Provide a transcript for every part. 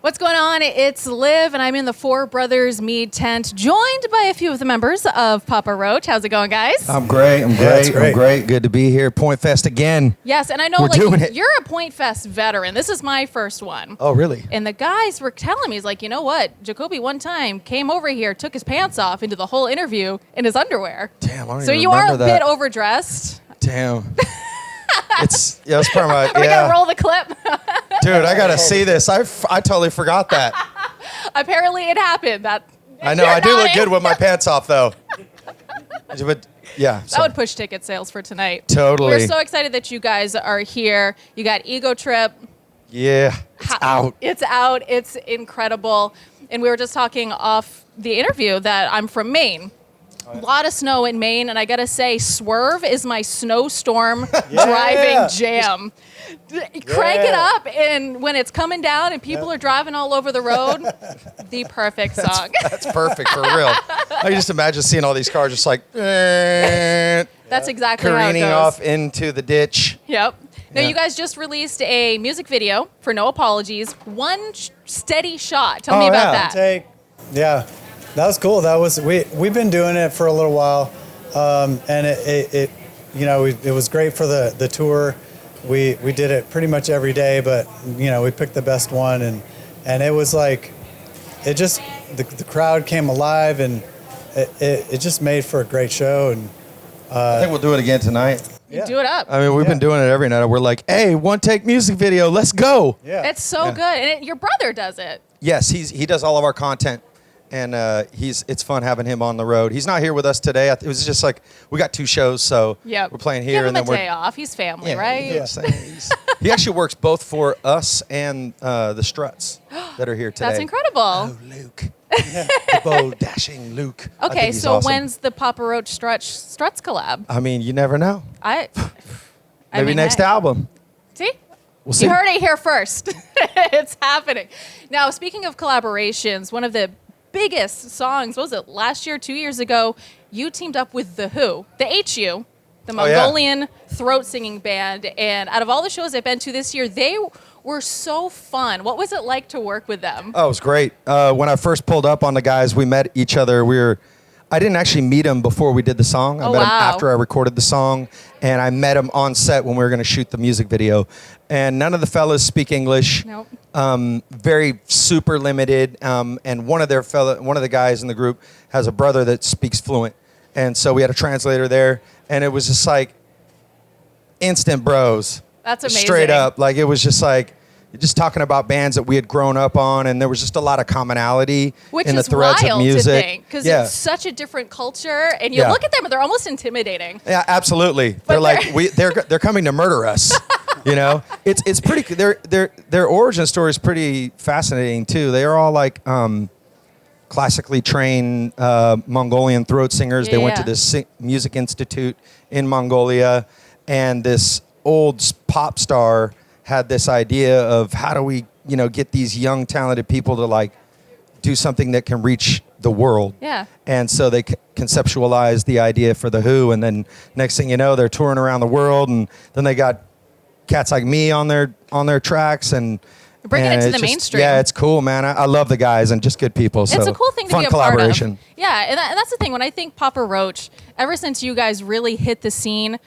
What's going on? It's Liv, and I'm in the Four Brothers Mead tent, joined by a few of the members of Papa Roach. How's it going, guys? I'm great. I'm great. Good to be here. Pointfest again. Yes, and I know you're a Pointfest veteran. This is my first one. Oh, really? And the guys were telling me, he's like, you know what? Jacoby one time came over here, took his pants off into the whole interview in his underwear. Damn, I don't so even you are a that. bit overdressed. Damn. It's part of my. Are we gonna roll the clip? Dude, I gotta see this. I totally forgot that. Apparently, it happened. I know. I do look good with my pants off, though. But yeah, that would push ticket sales for tonight. Totally. We're so excited that you guys are here. You got Ego Trip. Yeah, it's out. It's out. It's incredible. And we were just talking off the interview that I'm from Maine. A lot of snow in Maine, and I gotta say, Swerve is my snowstorm driving jam. Crank it up, and when it's coming down and people are driving all over the road, the perfect song. That's perfect for real. I can just imagine seeing all these cars just like that's exactly how it careening goes. off into the ditch. Yep. Now, you guys just released a music video for No Apologies. One steady shot. Tell me about that. Yeah. That was cool. We've been doing it for a little while, and it was great for the tour. We did it pretty much every day, but we picked the best one, and it was like the crowd came alive, and it just made for a great show. And I think we'll do it again tonight. Do it up. I mean, we've been doing it every night. We're like, hey, one take music video, let's go. Yeah, it's so good, and your brother does it. Yes, he does all of our content. And it's fun having him on the road. He's not here with us today. It was just like we got two shows, so we're playing here. Give him and then a day off. He's family, right? Yeah. He actually works both for us and the Struts that are here today. That's incredible. Oh, Luke. The bold, dashing Luke. Okay, so awesome. When's the Papa Roach Struts collab? I mean, you never know. Maybe next album. See? We'll see. You heard it here first. It's happening. Now, speaking of collaborations, one of the biggest songs, what was it, last year, 2 years ago, you teamed up with The Who, the HU, the Mongolian throat singing band, and out of all the shows I've been to this year, they were so fun. What was it like to work with them? Oh, it was great. When I first pulled up on the guys, we met each other. I didn't actually meet them before we did the song. I met them after I recorded the song, and I met them on set when we were going to shoot the music video. And none of the fellas speak English. Nope. Very super limited. And one of the guys in the group has a brother that speaks fluent, and so we had a translator there, and it was just like instant bros. That's amazing. Straight up, like it was just like. Just talking about bands that we had grown up on, and there was just a lot of commonality in the threads of music. Which is wild to think, because it's such a different culture, and you look at them, and they're almost intimidating. Yeah, absolutely. They're like they're coming to murder us. It's pretty. Their origin story is pretty fascinating too. They are all like classically trained Mongolian throat singers. They went to this music institute in Mongolia, and this old pop star had this idea of how do we, get these young, talented people to like do something that can reach the world. Yeah. And so they conceptualized the idea for The Who, and then next thing you know, they're touring around the world, and then they got cats like me on their tracks and bringing it to the mainstream. Yeah, it's cool, man. I love the guys and just good people. So it's a cool thing to be a collaboration. Part of. Yeah, and that's the thing. When I think Papa Roach, ever since you guys really hit the scene,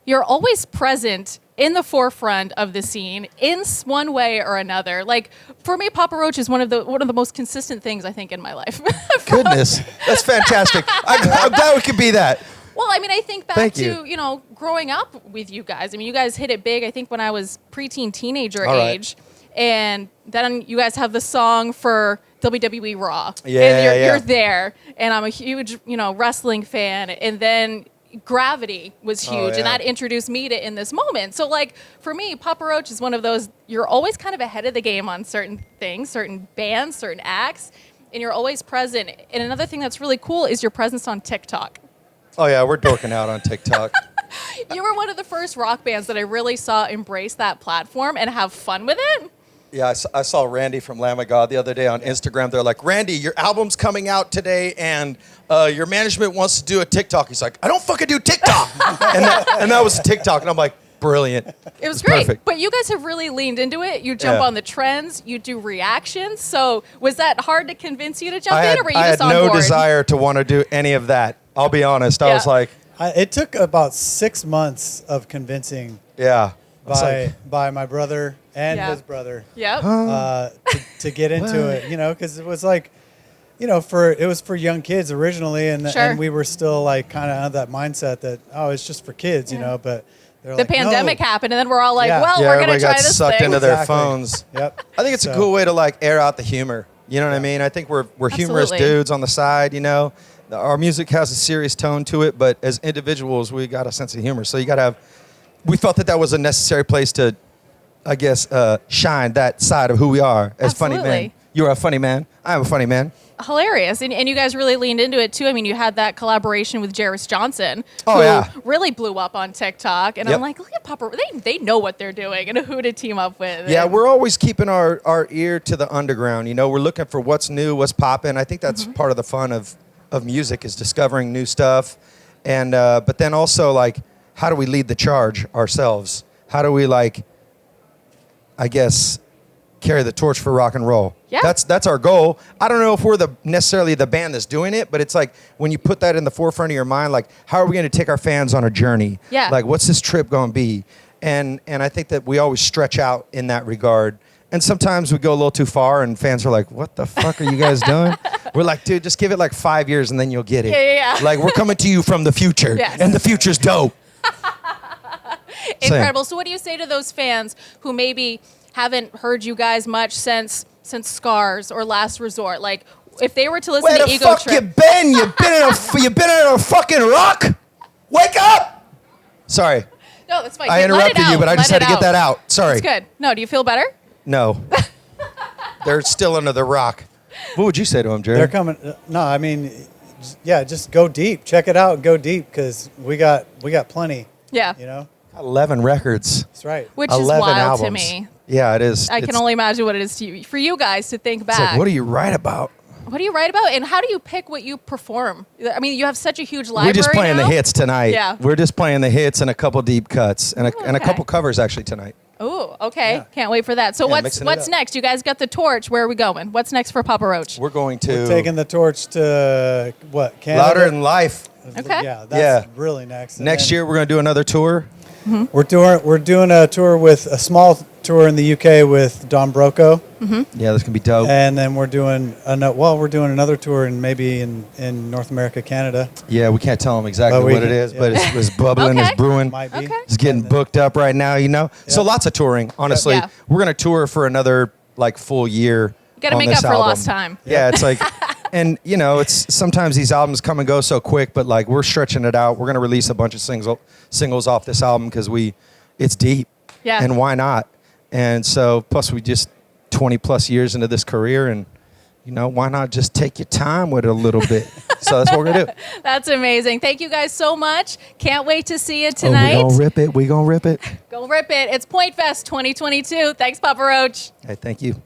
you're always present in the forefront of the scene in one way or another. Like for me, Papa Roach is one of the most consistent things I think in my life. Goodness, that's fantastic. I'm glad we could be that. Well, I mean, I think back to growing up with you guys. I mean, you guys hit it big. I think when I was preteen, teenager age, and then you guys have the song for WWE Raw. Yeah, and you're there, and I'm a huge wrestling fan, and then Gravity was huge, and that introduced me to In This Moment. So, like, for me, Papa Roach is one of those, you're always kind of ahead of the game on certain things, certain bands, certain acts, and you're always present. And another thing that's really cool is your presence on TikTok. Oh, yeah, we're dorking out on TikTok. You were one of the first rock bands that I really saw embrace that platform and have fun with it. Yeah, I saw Randy from Lamb of God the other day on Instagram. They're like, Randy, your album's coming out today, and your management wants to do a TikTok. He's like, I don't fucking do TikTok. and that was a TikTok. And I'm like, brilliant. It was great. Perfect. But you guys have really leaned into it. You jump Yeah. on the trends. You do reactions. So was that hard to convince you to jump in, or were you I just had on no board? desire to want to do any of that. I'll be honest. I Yeah. was like, It took about 6 months of convincing yeah. I was by like, by my brother and Yeah. his brother Yep. to get into it, because it was like, it was for young kids originally, and Sure. and we were still like kind of of that mindset that it's just for kids, but they're The like, pandemic no. happened, and then we're all like, Yeah. well, yeah, we're going to everybody try got this sucked thing. into their Exactly. phones. Yep. I think it's a So- cool way to like air out the humor. You know what I mean? I think we're humorous Absolutely. dudes on the side. Our music has a serious tone to it, but as individuals, we got a sense of humor. So you got to have. We felt that was a necessary place to, I guess, shine that side of who we are as funny men. Absolutely. You're a funny man. I'm a funny man. Hilarious. And you guys really leaned into it, too. I mean, you had that collaboration with Jairus Johnson, Oh, who yeah. really blew up on TikTok. And Yep. I'm like, look at Papa. They know what they're doing and who to team up with. Yeah, And- we're always keeping our ear to the underground. We're looking for what's new, what's popping. I think that's part of the fun of music is discovering new stuff. And but then also like, how do we lead the charge ourselves? How do we like, I guess, carry the torch for rock and roll? Yeah. That's our goal. I don't know if we're necessarily the band that's doing it, but it's like when you put that in the forefront of your mind, like how are we going to take our fans on a journey? Yeah. Like what's this trip going to be? And I think that we always stretch out in that regard. And sometimes we go a little too far and fans are like, what the fuck are you guys doing? We're like, dude, just give it like 5 years and then you'll get it. Yeah. Like we're coming to you from the future. Yes. And the future's dope. Incredible. So what do you say to those fans who maybe haven't heard you guys much since Scars or Last Resort? Like, if they were to listen Where to the Ego fuck Trip, you been? You been in a fucking rock? Wake up! Sorry, no, that's fine. I Let it interrupted you, out. but I just Let had to it get that out. Sorry. It's good. No, do you feel better? No. They're still under the rock. What would you say to them, Jerry? They're coming. No, I mean, just go deep. Check it out. Go deep because we got plenty. Yeah. 11 records. That's right. Which is 11 wild albums. to me. Yeah, it is. I can only imagine what it is to you, for you guys to think back. It's like, what do you write about? What do you write about, and how do you pick what you perform? I mean, you have such a huge library. We're just playing now. the hits tonight. Yeah. We're just playing the hits and a couple deep cuts and a okay. couple covers actually tonight. Oh, okay. Yeah. Can't wait for that. So Yeah, what's mixing it what's up. next? You guys got the torch. Where are we going? What's next for Papa Roach? We're going to We're taking the torch to what? Canada. Louder Than Life. Okay. Yeah, that's Yeah. really next. And Next then year we're going to do another tour. we're doing a tour with a small tour in the UK with Don Broco, Yeah, this can be dope. and then we're doing another tour in North America, Canada. Yeah, we can't tell them exactly But we what it can- is, yeah. but it's bubbling, Okay. it's brewing. Might be. Okay. It's getting booked up right now, So lots of touring, honestly. Yeah. We're going to tour for another like full year. You gotta on make this up for album. lost time. Yeah, it's like, and it's sometimes these albums come and go so quick, but like we're stretching it out. We're going to release a bunch of singles off this album because it's deep. Yeah. And why not? And so plus we just 20 plus years into this career and why not just take your time with it a little bit? So that's what we're going to do. That's amazing. Thank you guys so much. Can't wait to see you tonight. Oh, we gonna rip it. We gonna rip it. Go rip it. It's Pointfest 2022. Thanks, Papa Roach. Hey, thank you.